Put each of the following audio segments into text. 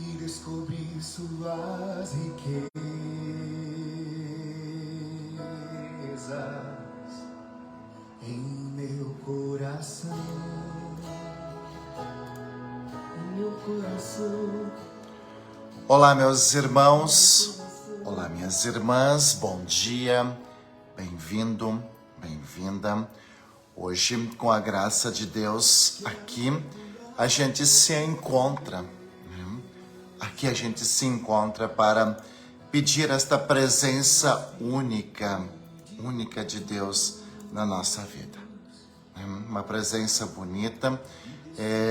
e descobrir suas riquezas em meu coração, em meu coração. Olá, meus irmãos, olá, minhas irmãs, bom dia, bem-vindo, bem-vinda. Hoje, com a graça de Deus, aqui a gente se encontra, aqui a gente se encontra para pedir esta presença única de Deus na nossa vida. Uma presença bonita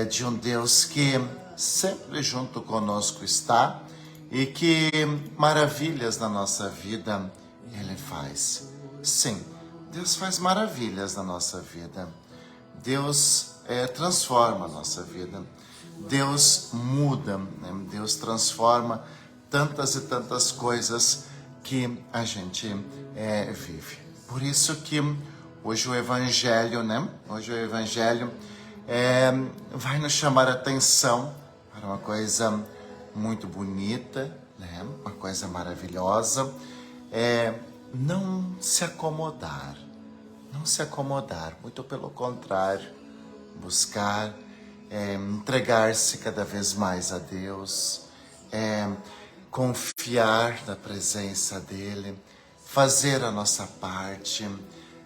de um Deus que sempre junto conosco está e que maravilhas na nossa vida Ele faz. Sim, Deus faz maravilhas na nossa vida. Deus transforma a nossa vida. Deus muda, Deus transforma tantas e tantas coisas que a gente vive. Por isso que hoje o Evangelho, Hoje o Evangelho vai nos chamar a atenção para uma coisa muito bonita, Uma coisa maravilhosa. Não se acomodar, muito pelo contrário, buscar entregar-se cada vez mais a Deus, confiar na presença dEle, fazer a nossa parte,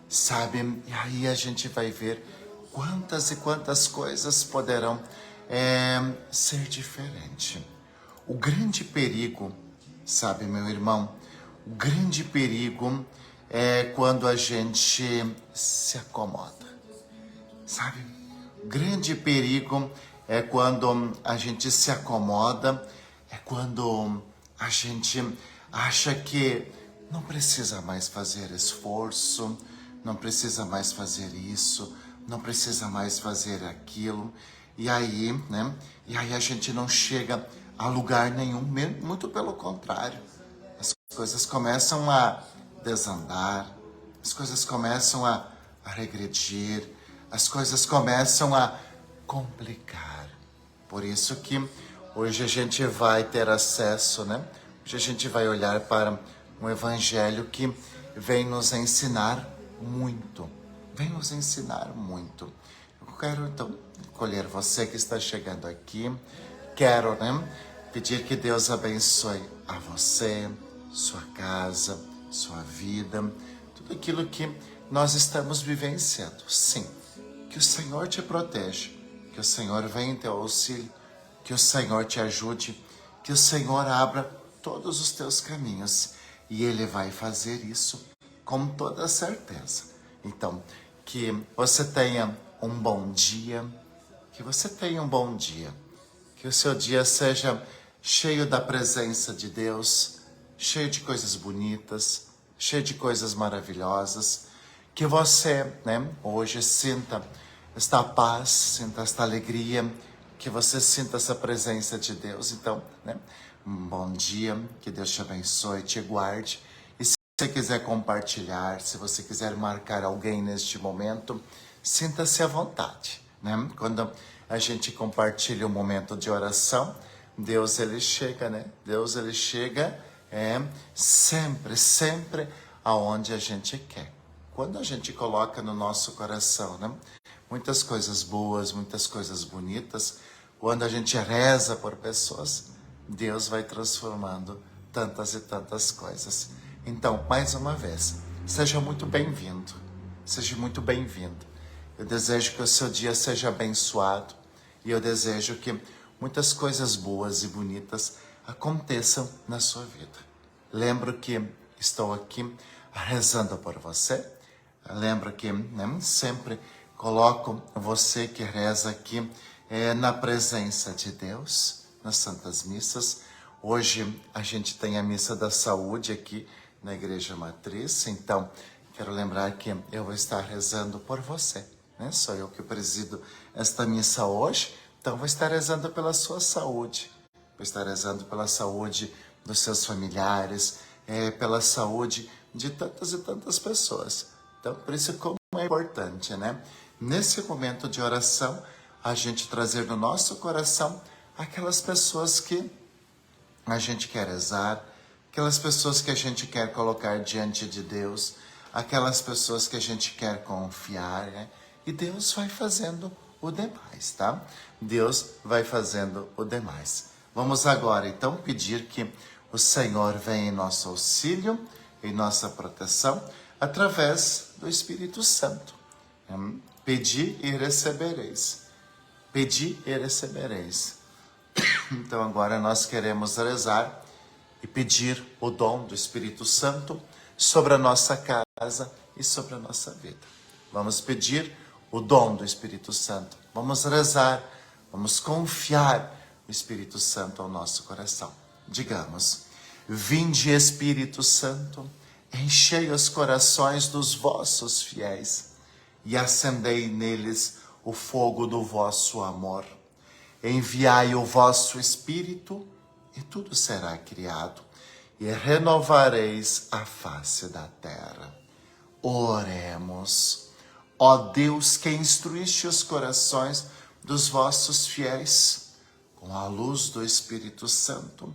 sabe? E aí a gente vai ver quantas e quantas coisas poderão ser diferentes. O grande perigo, sabe, meu irmão, o grande perigo é quando a gente se acomoda, sabe? O grande perigo é quando a gente se acomoda, é quando a gente acha que não precisa mais fazer esforço, não precisa mais fazer isso, não precisa mais fazer aquilo. E aí, E aí a gente não chega a lugar nenhum, muito pelo contrário. As coisas começam a desandar, as coisas começam a regredir, as coisas começam a complicar. Por isso que hoje a gente vai ter acesso, Hoje a gente vai olhar para um Evangelho que vem nos ensinar muito. Eu quero então acolher você que está chegando aqui. Quero, pedir que Deus abençoe a você, sua casa, sua vida, tudo aquilo que nós estamos vivenciando. Sim, que o Senhor te proteja, que o Senhor venha em teu auxílio, que o Senhor te ajude, que o Senhor abra todos os teus caminhos e Ele vai fazer isso com toda certeza. Então, que você tenha um bom dia, que o seu dia seja cheio da presença de Deus, cheio de coisas bonitas, cheio de coisas maravilhosas, que você, hoje sinta esta paz, sinta esta alegria, que você sinta essa presença de Deus. Então, um bom dia, que Deus te abençoe, te guarde. E se você quiser compartilhar, se você quiser marcar alguém neste momento, sinta-se à vontade, Quando a gente compartilha um momento de oração, Deus ele chega, Deus ele chega sempre aonde a gente quer. Quando a gente coloca no nosso coração, muitas coisas boas, muitas coisas bonitas, quando a gente reza por pessoas, Deus vai transformando tantas e tantas coisas. Então, mais uma vez, seja muito bem-vindo, Eu desejo que o seu dia seja abençoado e eu desejo que muitas coisas boas e bonitas aconteçam na sua vida. Lembro que estou aqui rezando por você. Lembro que sempre coloco você que reza aqui na presença de Deus, nas Santas Missas. Hoje a gente tem a Missa da Saúde aqui na Igreja Matriz, então quero lembrar que eu vou estar rezando por você, Sou eu que presido esta missa hoje, então vou estar rezando pela sua saúde, vou estar rezando pela saúde dos seus familiares, pela saúde de tantas e tantas pessoas. Então, por isso como é importante, Nesse momento de oração, a gente trazer no nosso coração aquelas pessoas que a gente quer rezar, aquelas pessoas que a gente quer colocar diante de Deus, aquelas pessoas que a gente quer confiar, né? E Deus vai fazendo o demais, tá? Deus vai fazendo o demais. Vamos agora, então, pedir que o Senhor venha em nosso auxílio, em nossa proteção, através do Espírito Santo. Pedi e recebereis. Pedi e recebereis. Então agora nós queremos rezar e pedir o dom do Espírito Santo sobre a nossa casa e sobre a nossa vida. Vamos pedir o dom do Espírito Santo. Vamos rezar, vamos confiar o Espírito Santo ao nosso coração. Digamos: vinde Espírito Santo, enchei os corações dos vossos fiéis e acendei neles o fogo do vosso amor. Enviai o vosso Espírito e tudo será criado e renovareis a face da terra. Oremos. Ó Deus, que instruíste os corações dos vossos fiéis com a luz do Espírito Santo,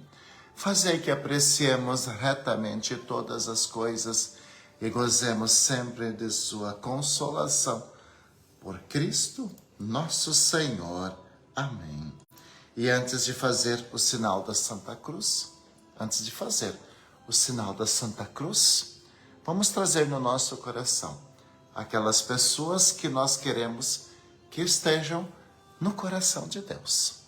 fazei que apreciemos retamente todas as coisas e gozemos sempre de sua consolação. Por Cristo, nosso Senhor. Amém. E antes de fazer o sinal da Santa Cruz, vamos trazer no nosso coração aquelas pessoas que nós queremos que estejam no coração de Deus.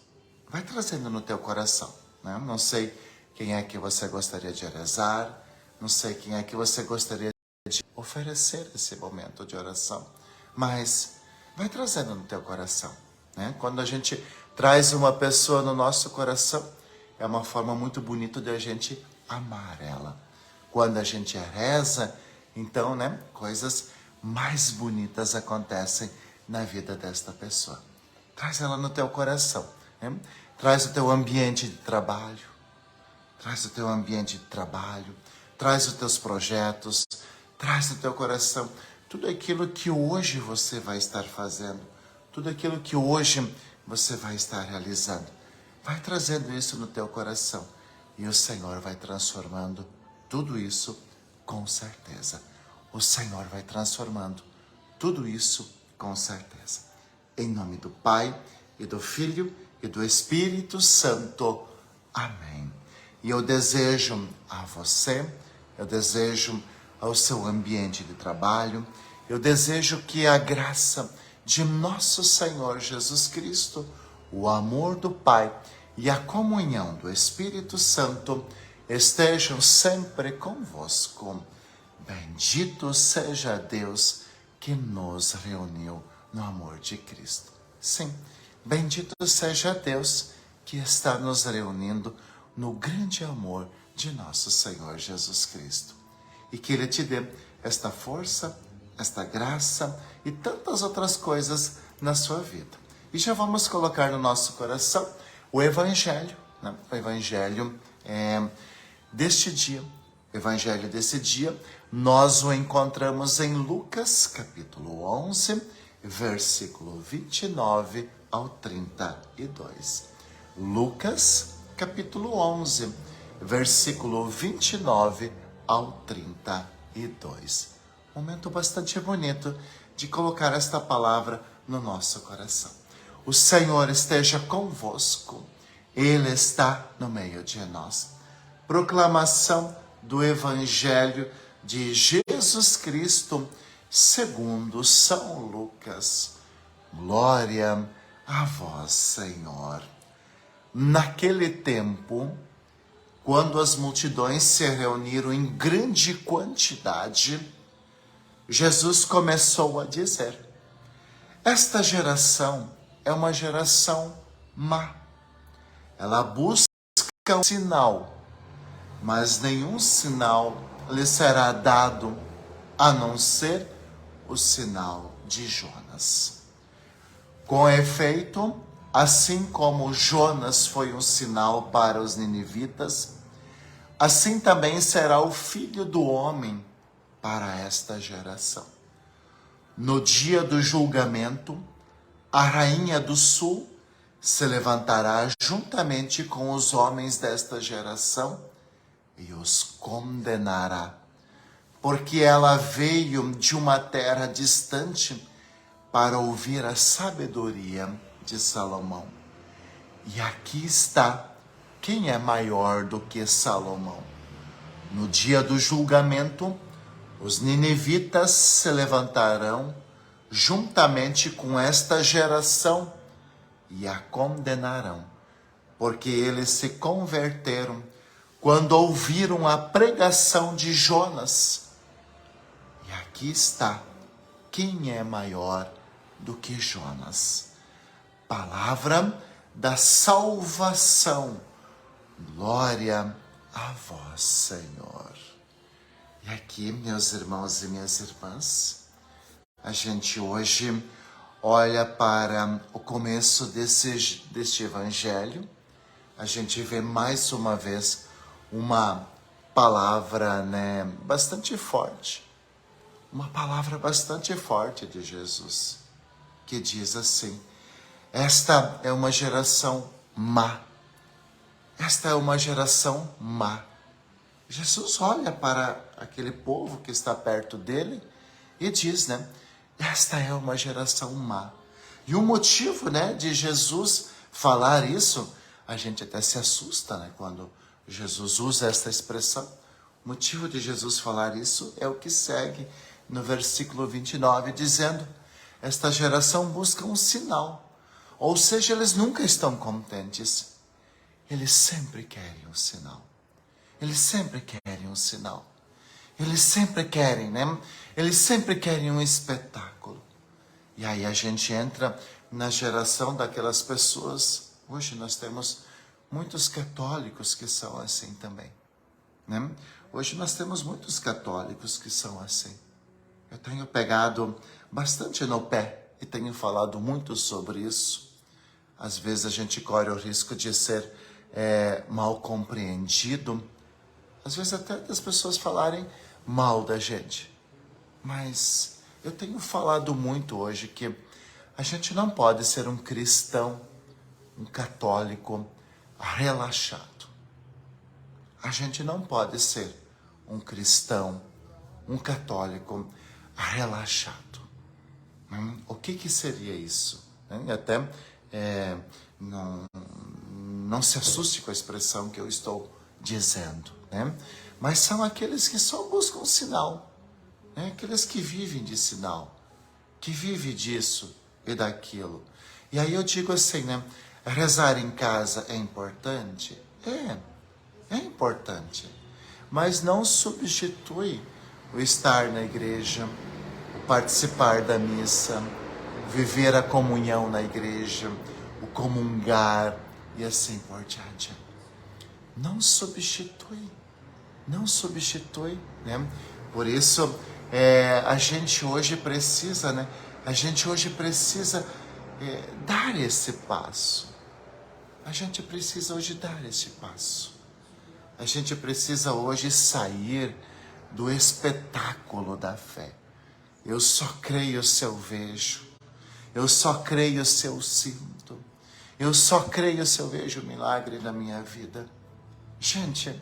Vai trazendo no teu coração, né? Não sei quem é que você gostaria de rezar, não sei quem é que você gostaria de oferecer esse momento de oração, mas vai trazendo no teu coração, né? Quando a gente traz uma pessoa no nosso coração, é uma forma muito bonita de a gente amar ela. Quando a gente reza, então, né, coisas mais bonitas acontecem na vida desta pessoa. Traz ela no teu coração, né? Traz o teu ambiente de trabalho, traz os teus projetos, traz no teu coração tudo aquilo que hoje você vai estar fazendo, tudo aquilo que hoje você vai estar realizando. Vai trazendo isso no teu coração e o Senhor vai transformando tudo isso com certeza. O Senhor vai transformando tudo isso com certeza. Em nome do Pai, e do Filho, e do Espírito Santo. Amém. E eu desejo a você, eu desejo ao seu ambiente de trabalho, eu desejo que a graça de nosso Senhor Jesus Cristo, o amor do Pai e a comunhão do Espírito Santo estejam sempre convosco. Bendito seja Deus que nos reuniu no amor de Cristo. Sim, bendito seja Deus que está nos reunindo no grande amor de nosso Senhor Jesus Cristo. E que Ele te dê esta força, esta graça e tantas outras coisas na sua vida. E já vamos colocar no nosso coração o Evangelho, né? O Evangelho deste dia. O Evangelho desse dia, nós o encontramos em Lucas, capítulo 11, versículo 29 ao 32. Lucas, capítulo 11, versículo 29 ao 32. Momento bastante bonito de colocar esta palavra no nosso coração. O Senhor esteja convosco, Ele está no meio de nós. Proclamação do Evangelho de Jesus Cristo segundo São Lucas. Glória a vós, Senhor. Naquele tempo, quando as multidões se reuniram em grande quantidade, Jesus começou a dizer: esta geração é uma geração má. Ela busca um sinal, mas nenhum sinal lhe será dado, a não ser o sinal de Jonas. Com efeito, assim como Jonas foi um sinal para os ninivitas, assim também será o Filho do Homem para esta geração. No dia do julgamento, a rainha do sul se levantará juntamente com os homens desta geração e os condenará, porque ela veio de uma terra distante para ouvir a sabedoria de Salomão. E aqui está quem é maior do que Salomão. No dia do julgamento, os ninivitas se levantarão juntamente com esta geração e a condenarão, porque eles se converteram quando ouviram a pregação de Jonas. E aqui está quem é maior do que Jonas. Palavra da salvação. Glória a vós, Senhor. E aqui, meus irmãos e minhas irmãs, a gente hoje olha para o começo deste evangelho. A gente vê mais uma vez uma palavra, bastante forte. Uma palavra bastante forte de Jesus, que diz assim: esta é uma geração má. Esta é uma geração má. Jesus olha para aquele povo que está perto dele e diz, esta é uma geração má. E o motivo, de Jesus falar isso, a gente até se assusta, quando Jesus usa esta expressão. O motivo de Jesus falar isso é o que segue no versículo 29, dizendo: esta geração busca um sinal. Ou seja, eles nunca estão contentes. Eles sempre querem um sinal. Eles sempre querem um sinal. Eles sempre querem, Eles sempre querem um espetáculo. E aí a gente entra na geração daquelas pessoas. Hoje nós temos muitos católicos que são assim também, Hoje nós temos muitos católicos que são assim. Eu tenho pegado bastante no pé e tenho falado muito sobre isso. Às vezes a gente corre o risco de ser mal compreendido. Às vezes até das pessoas falarem mal da gente. Mas eu tenho falado muito hoje que a gente não pode ser um cristão, um católico relaxado. A gente não pode ser um cristão, um católico relaxado. O que seria isso? Até não se assuste com a expressão que eu estou dizendo, Mas são aqueles que só buscam sinal, Aqueles que vivem de sinal, que vivem disso e daquilo. E aí eu digo assim, rezar em casa é importante? É importante, mas não substitui o estar na igreja, o participar da missa, viver a comunhão na igreja, o comungar e assim por diante. Não substitui, Por isso, a gente hoje precisa, dar esse passo. A gente precisa hoje dar esse passo. A gente precisa hoje sair do espetáculo da fé. Eu só creio se eu vejo. Eu só creio se eu sinto. Eu só creio se eu vejo o milagre na minha vida. Gente,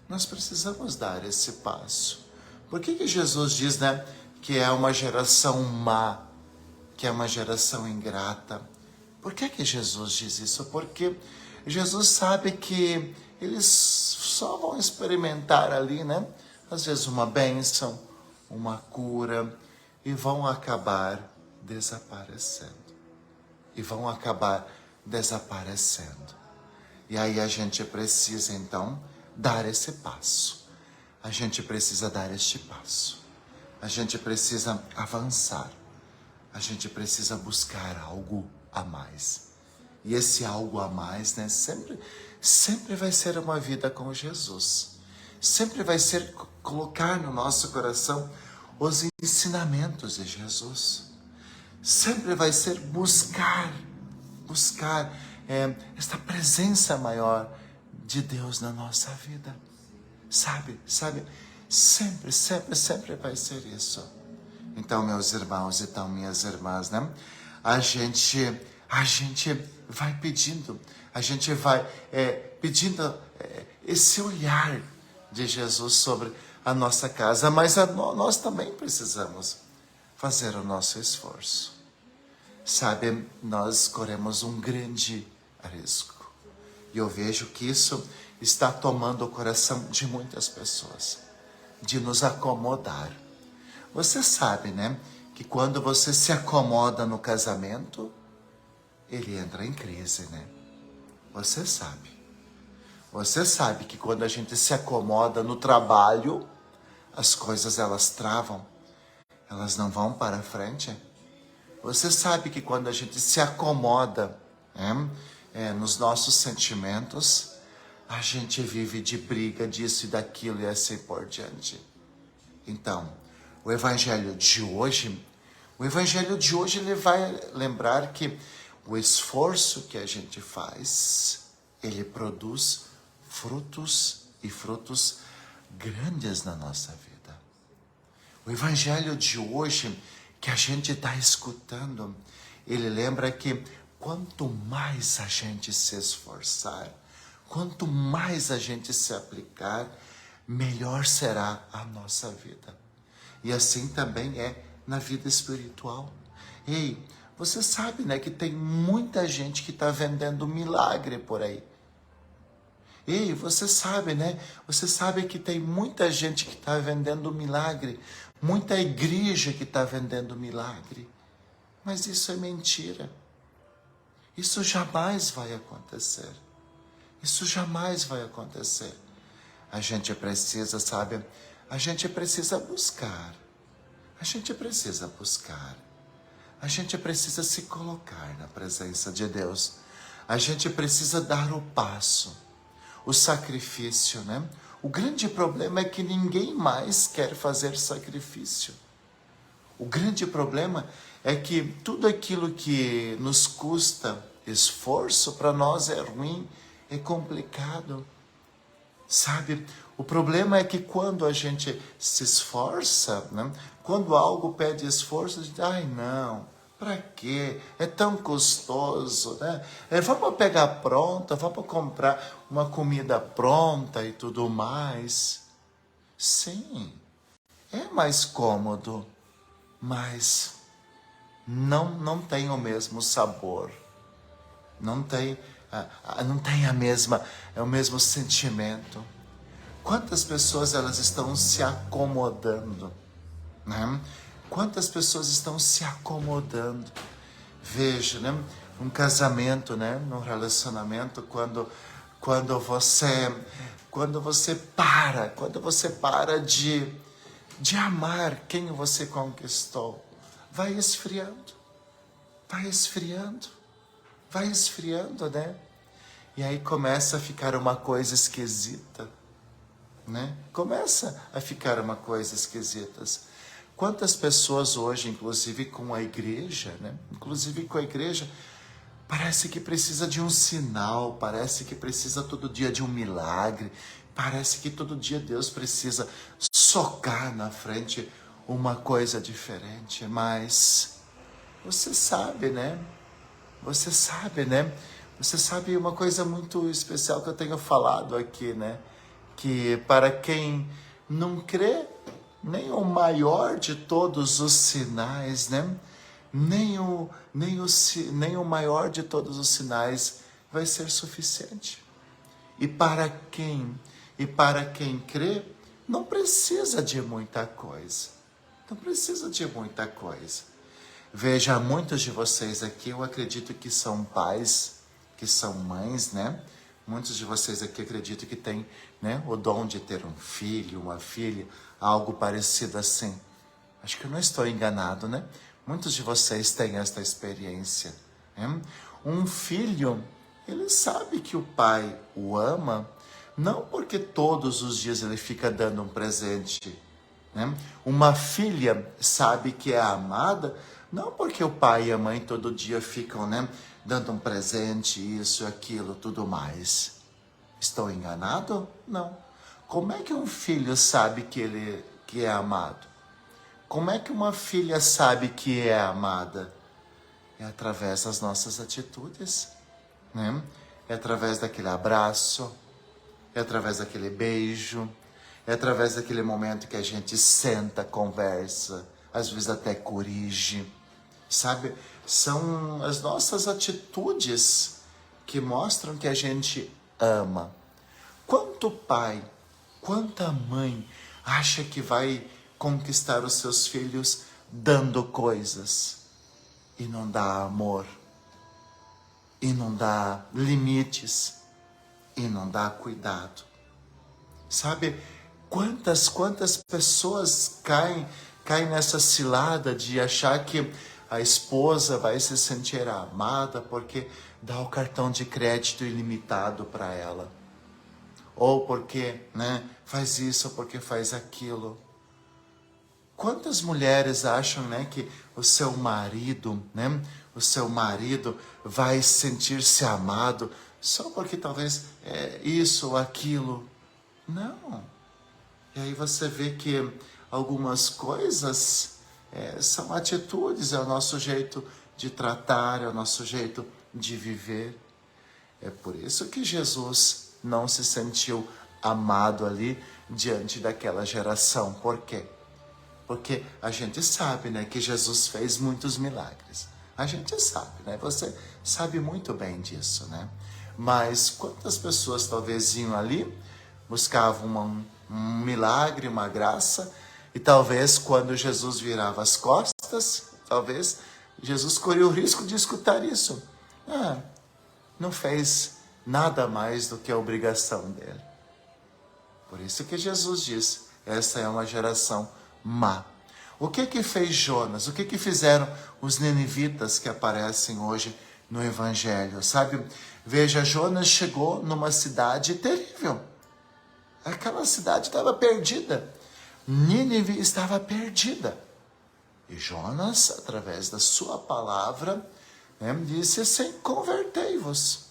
nós precisamos dar esse passo. Por que Jesus diz, que é uma geração má, que é uma geração ingrata? Por que Jesus diz isso? Porque Jesus sabe que eles só vão experimentar ali, às vezes uma bênção, uma cura, e vão acabar desaparecendo. E aí a gente precisa, então, dar esse passo. A gente precisa dar este passo. A gente precisa avançar. A gente precisa buscar algo a mais. E esse algo a mais, sempre vai ser uma vida com Jesus. Sempre vai ser colocar no nosso coração os ensinamentos de Jesus. Sempre vai ser buscar esta presença maior de Deus na nossa vida. Sabe? Sempre vai ser isso. Então, meus irmãos e minhas irmãs, a gente a gente vai pedindo, a gente vai pedindo esse olhar de Jesus sobre a nossa casa, mas nós também precisamos fazer o nosso esforço. Sabe, nós corremos um grande risco. E eu vejo que isso está tomando o coração de muitas pessoas, de nos acomodar. Você sabe, né, que quando você se acomoda no casamento, ele entra em crise, né? Você sabe. Você sabe que quando a gente se acomoda no trabalho, as coisas elas travam, elas não vão para frente. Você sabe que quando a gente se acomoda nos nossos sentimentos, a gente vive de briga disso e daquilo e assim por diante. Então, o Evangelho de hoje ele vai lembrar que o esforço que a gente faz, ele produz frutos e frutos grandes na nossa vida. O Evangelho de hoje que a gente está escutando, ele lembra que quanto mais a gente se esforçar, quanto mais a gente se aplicar, melhor será a nossa vida. E assim também é na vida espiritual. Ei, você sabe, né, que tem muita gente que está vendendo milagre por aí. Ei, você sabe, né? Você sabe que tem muita gente que está vendendo milagre, muita igreja que está vendendo milagre. Mas isso é mentira. Isso jamais vai acontecer. Isso jamais vai acontecer. A gente precisa, sabe? A gente precisa buscar. A gente precisa buscar. A gente precisa se colocar na presença de Deus. A gente precisa dar o passo, o sacrifício, né? O grande problema é que ninguém mais quer fazer sacrifício. O grande problema é que tudo aquilo que nos custa esforço, para nós é ruim, é complicado. Sabe, o problema é que quando a gente se esforça, né? Quando algo pede esforço, a gente diz, ai não, para quê? É tão custoso, né? Vamos pegar pronta, vamos comprar uma comida pronta e tudo mais. Sim, é mais cômodo, mas não tem o mesmo sabor. Não tem o mesmo sentimento. Quantas pessoas elas estão se acomodando, né? Quantas pessoas estão se acomodando? Veja, né? Um casamento, né? Num relacionamento, quando você para de amar quem você conquistou, vai esfriando, vai esfriando. Vai esfriando, né? E aí começa a ficar uma coisa esquisita, né? Começa a ficar uma coisa esquisita. Quantas pessoas hoje, inclusive com a igreja, né? Inclusive com a igreja, parece que precisa de um sinal, parece que precisa todo dia de um milagre, parece que todo dia Deus precisa socar na frente uma coisa diferente, mas você sabe, né? Você sabe, né? Você sabe uma coisa muito especial que eu tenho falado aqui, né? Que para quem não crê, nem o maior de todos os sinais, né? Nem o maior de todos os sinais vai ser suficiente. E para quem crê, não precisa de muita coisa. Não precisa de muita coisa. Veja, muitos de vocês aqui, eu acredito que são pais, que são mães, né? Muitos de vocês aqui acredito que têm, né, o dom de ter um filho, uma filha, algo parecido assim. Acho que eu não estou enganado, né? Muitos de vocês têm esta experiência, né? Um filho, ele sabe que o pai o ama, não porque todos os dias ele fica dando um presente, né? Uma filha sabe que é amada, não porque o pai e a mãe todo dia ficam, né, dando um presente, isso, aquilo, tudo mais. Estou enganado? Não. Como é que um filho sabe que é amado? Como é que uma filha sabe que é amada? É através das nossas atitudes, né? É através daquele abraço, é através daquele beijo, é através daquele momento que a gente senta, conversa, às vezes até corrige, sabe? São as nossas atitudes que mostram que a gente ama. Quanto pai, quanta mãe acha que vai conquistar os seus filhos dando coisas e não dá amor, e não dá limites, e não dá cuidado? Sabe, quantas pessoas caem nessa cilada de achar que a esposa vai se sentir amada porque dá o cartão de crédito ilimitado para ela, ou porque, né, faz isso, ou porque faz aquilo. Quantas mulheres acham, né, que o seu marido, né, o seu marido vai sentir-se amado só porque talvez é isso ou aquilo? Não. E aí você vê que algumas coisas são atitudes, é o nosso jeito de tratar, é o nosso jeito de viver. É por isso que Jesus não se sentiu amado ali diante daquela geração. Por quê? Porque a gente sabe, né, que Jesus fez muitos milagres. A gente sabe, né? Você sabe muito bem disso, né? Mas quantas pessoas talvez iam ali, buscavam um milagre, uma graça, e talvez quando Jesus virava as costas, talvez Jesus corria o risco de escutar isso. Não fez nada mais do que a obrigação dele. Por isso que Jesus diz, essa é uma geração má. O que fez Jonas? O que fizeram os ninivitas que aparecem hoje no Evangelho? Sabe? Veja, Jonas chegou numa cidade terrível. Aquela cidade estava perdida. Nínive estava perdida. E Jonas, através da sua palavra, disse assim: convertei-vos,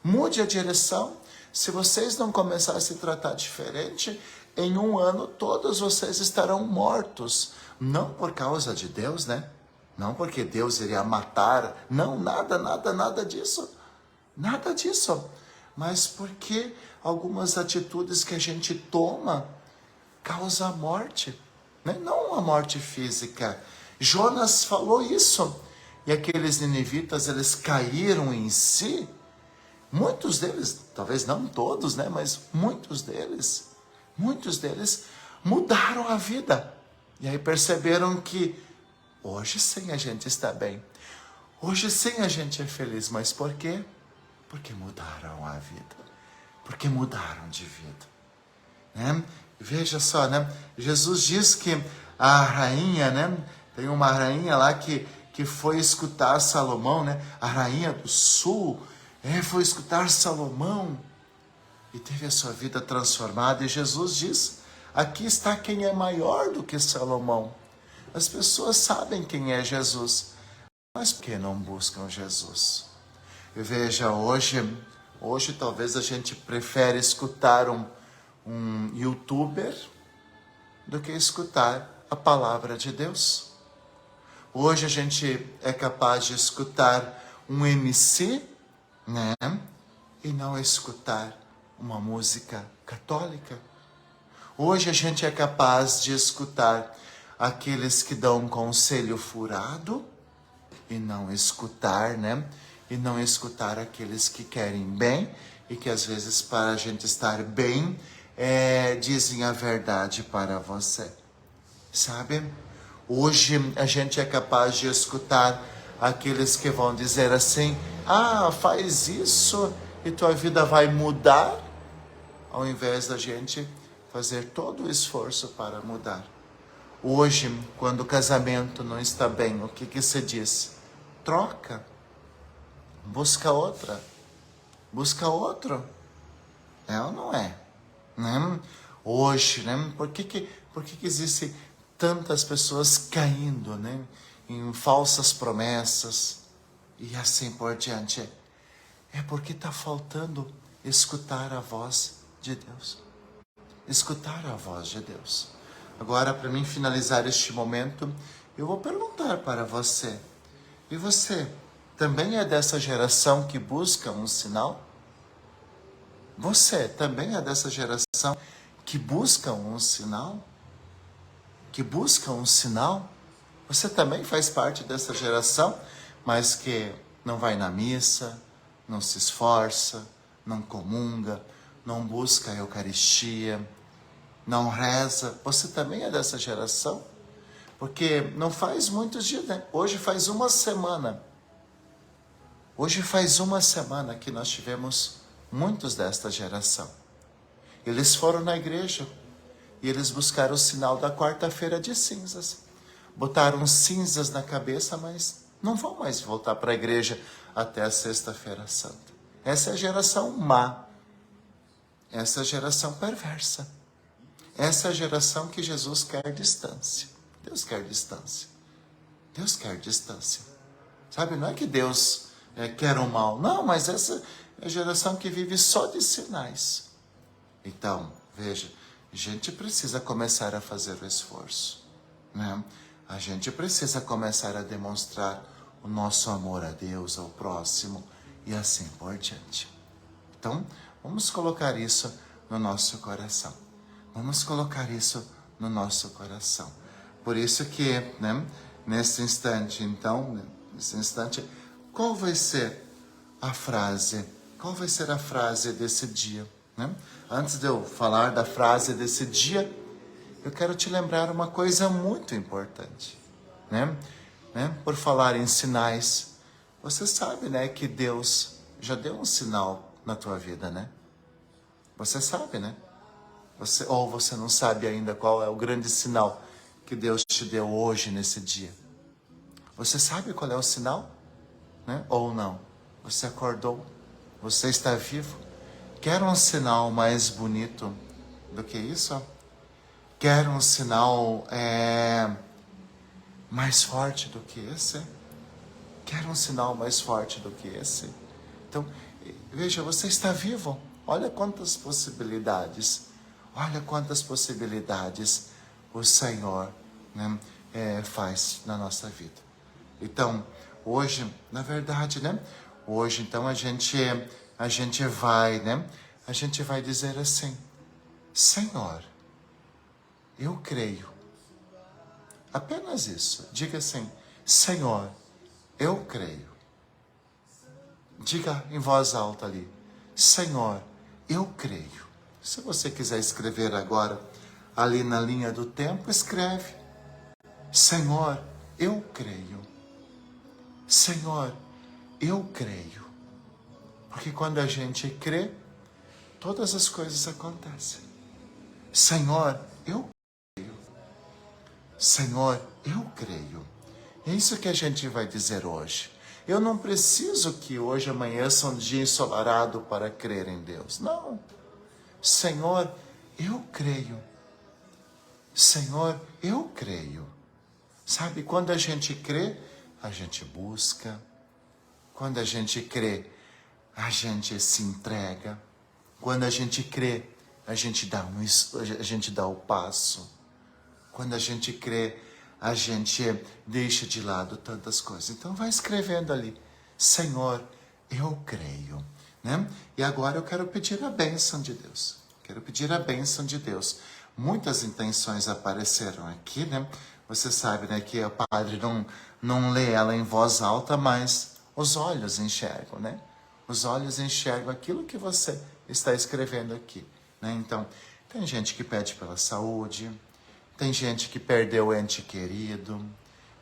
mude a direção. Se vocês não começarem a se tratar diferente, em 1 ano todos vocês estarão mortos. Não por causa de Deus, né? Não porque Deus iria matar. Não, nada disso. Nada disso. Mas porque algumas atitudes que a gente toma causam a morte, né? Não a morte física. Jonas falou isso. E aqueles ninivitas, eles caíram em si. Muitos deles, talvez não todos, né? Mas muitos deles mudaram a vida. E aí perceberam que hoje sim a gente está bem. Hoje sim a gente é feliz. Mas por quê? Porque mudaram a vida. Porque mudaram de vida. Né? Veja só, né? Jesus diz que a rainha, né? Tem uma rainha lá que foi escutar Salomão, né? A rainha do sul, foi escutar Salomão e teve a sua vida transformada. E Jesus diz, aqui está quem é maior do que Salomão. As pessoas sabem quem é Jesus, mas por que não buscam Jesus? E veja, hoje talvez a gente prefere escutar um youtuber do que escutar a palavra de Deus. Hoje a gente é capaz de escutar um MC, né? E não escutar uma música católica. Hoje a gente é capaz de escutar aqueles que dão um conselho furado e não escutar, né? E não escutar aqueles que querem bem e que às vezes para a gente estar bem dizem a verdade para você, sabe? Hoje a gente é capaz de escutar aqueles que vão dizer assim, faz isso e tua vida vai mudar, ao invés da gente fazer todo o esforço para mudar. Hoje, quando o casamento não está bem, o que se diz? Troca, busca outra, busca outro. É ou não é? Né? Hoje, né? Por que existem tantas pessoas caindo, né, em falsas promessas e assim por diante? É porque está faltando escutar a voz de Deus. Escutar a voz de Deus. Agora, para mim finalizar este momento, eu vou perguntar para você. E você? também é dessa geração que busca um sinal? Você também é dessa geração que busca um sinal? Que busca um sinal? Você também faz parte dessa geração, mas que não vai na missa, não se esforça, não comunga, não busca a Eucaristia, não reza. Você também é dessa geração? Porque não faz muitos dias, né? Hoje faz uma semana. Hoje faz uma semana que nós tivemos muitos desta geração. Eles foram na igreja e eles buscaram o sinal da quarta-feira de cinzas. Botaram cinzas na cabeça, mas não vão mais voltar para a igreja até a sexta-feira santa. Essa é a geração má. Essa é a geração perversa. Essa é a geração que Jesus quer distância. Deus quer distância. Deus quer distância. Sabe, não é que Deus quer o mal. Não, mas essa é a geração que vive só de sinais. Então, veja, a gente precisa começar a fazer o esforço, né? A gente precisa começar a demonstrar o nosso amor a Deus, ao próximo e assim por diante. Então, vamos colocar isso no nosso coração. Vamos colocar isso no nosso coração. Por isso que, né, nesse instante, então, qual vai ser a frase? Qual vai ser a frase desse dia? Né? Antes de eu falar da frase desse dia, eu quero te lembrar uma coisa muito importante. Né? Por falar em sinais, você sabe, né, que Deus já deu um sinal na tua vida, né? Você sabe, né? Ou você não sabe ainda qual é o grande sinal que Deus te deu hoje, nesse dia. Você sabe qual é o sinal? Né? Ou não? Você acordou? Você está vivo? Quer um sinal mais bonito do que isso? Quer um sinal mais forte do que esse? Quer um sinal mais forte do que esse? Então, veja, você está vivo. Olha quantas possibilidades. Olha quantas possibilidades o Senhor, né, faz na nossa vida. Então, hoje, na verdade, né? Hoje, então, a gente vai, né? A gente vai dizer assim: Senhor, eu creio. Apenas isso. Diga assim: Senhor, eu creio. Diga em voz alta ali: Senhor, eu creio. Se você quiser escrever agora, ali na linha do tempo, escreve: Senhor, eu creio. Senhor, eu creio. Porque quando a gente crê, todas as coisas acontecem. Senhor, eu creio. Senhor, eu creio. É isso que a gente vai dizer hoje. Eu não preciso que hoje amanheça um dia ensolarado para crer em Deus. Não. Senhor, eu creio. Senhor, eu creio. Sabe, quando a gente crê, a gente busca. Quando a gente crê, a gente se entrega. Quando a gente crê, a gente dá o passo. Quando a gente crê, a gente deixa de lado tantas coisas. Então vai escrevendo ali: Senhor, eu creio. Né? E agora eu quero pedir a bênção de Deus. Quero pedir a bênção de Deus. Muitas intenções apareceram aqui, né? Você sabe, né, que o padre não lê ela em voz alta, mas os olhos enxergam, né? Os olhos enxergam aquilo que você está escrevendo aqui, né? Então, tem gente que pede pela saúde, tem gente que perdeu o ente querido,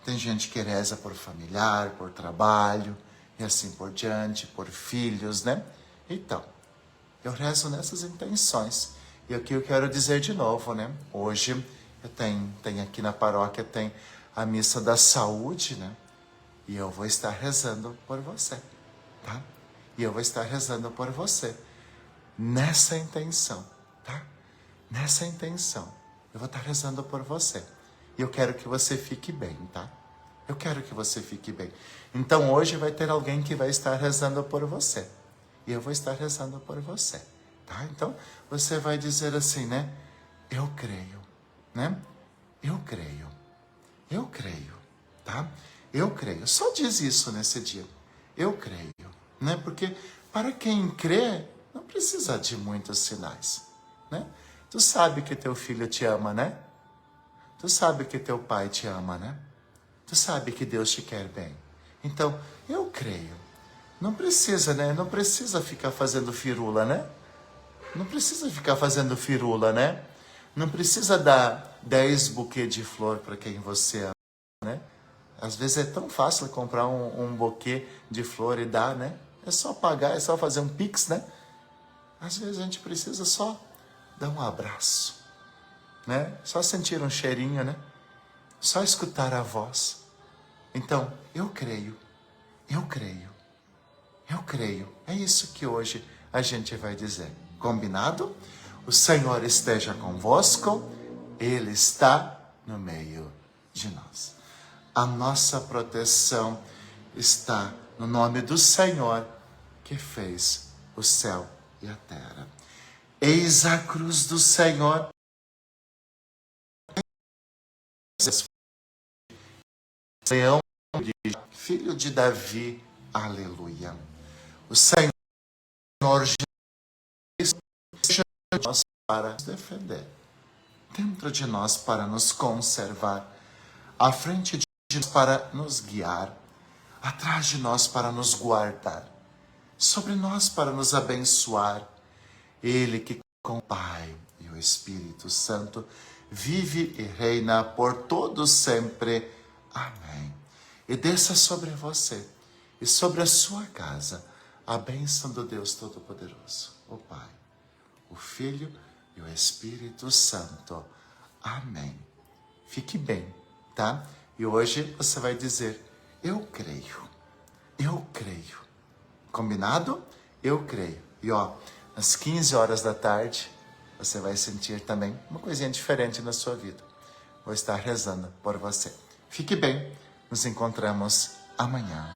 tem gente que reza por familiar, por trabalho, e assim por diante, por filhos, né? Então, eu rezo nessas intenções. E aqui eu quero dizer de novo, né? Hoje tem aqui na paróquia, tem a missa da saúde, né? E eu vou estar rezando por você, tá? E eu vou estar rezando por você, nessa intenção, tá? Nessa intenção. Eu vou estar rezando por você. E eu quero que você fique bem, tá? Eu quero que você fique bem. Então hoje vai ter alguém que vai estar rezando por você. E eu vou estar rezando por você, tá? Então você vai dizer assim, né? Eu creio, né? Eu creio. Eu creio, tá? Eu creio. Só diz isso nesse dia. eu creio, né? Porque para quem crê, não precisa de muitos sinais, né? Tu sabe que teu filho te ama, né? Tu sabe que teu pai te ama, né? Tu sabe que Deus te quer bem. Então, eu creio. Não precisa, né? Não precisa ficar fazendo firula, né? Não precisa ficar fazendo firula, né? Não precisa dar 10 buquês de flor para quem você ama, né? Às vezes é tão fácil comprar um buquê de flor e dar, né? É só pagar, é só fazer um pix, né? Às vezes a gente precisa só dar um abraço, né? Só sentir um cheirinho, né? Só escutar a voz. Então, eu creio, eu creio, eu creio. É isso que hoje a gente vai dizer. Combinado? O Senhor esteja convosco, Ele está no meio de nós. A nossa proteção está no nome do Senhor que fez o céu e a terra. Eis a cruz do Senhor. Leão de filho de Davi, aleluia. O Senhor Jesus chama nós para nos defender, dentro de nós para nos conservar, à frente de nós para nos guiar, atrás de nós para nos guardar, sobre nós para nos abençoar. Ele que com o Pai e o Espírito Santo vive e reina por todos sempre. Amém. E desça sobre você e sobre a sua casa a bênção do Deus Todo-Poderoso, o Pai, o Filho e o Espírito Santo. Amém. Fique bem, tá? E hoje você vai dizer, eu creio, eu creio. Combinado? Eu creio. E ó, às 15 horas da tarde, você vai sentir também uma coisinha diferente na sua vida. Vou estar rezando por você. Fique bem. Nos encontramos amanhã.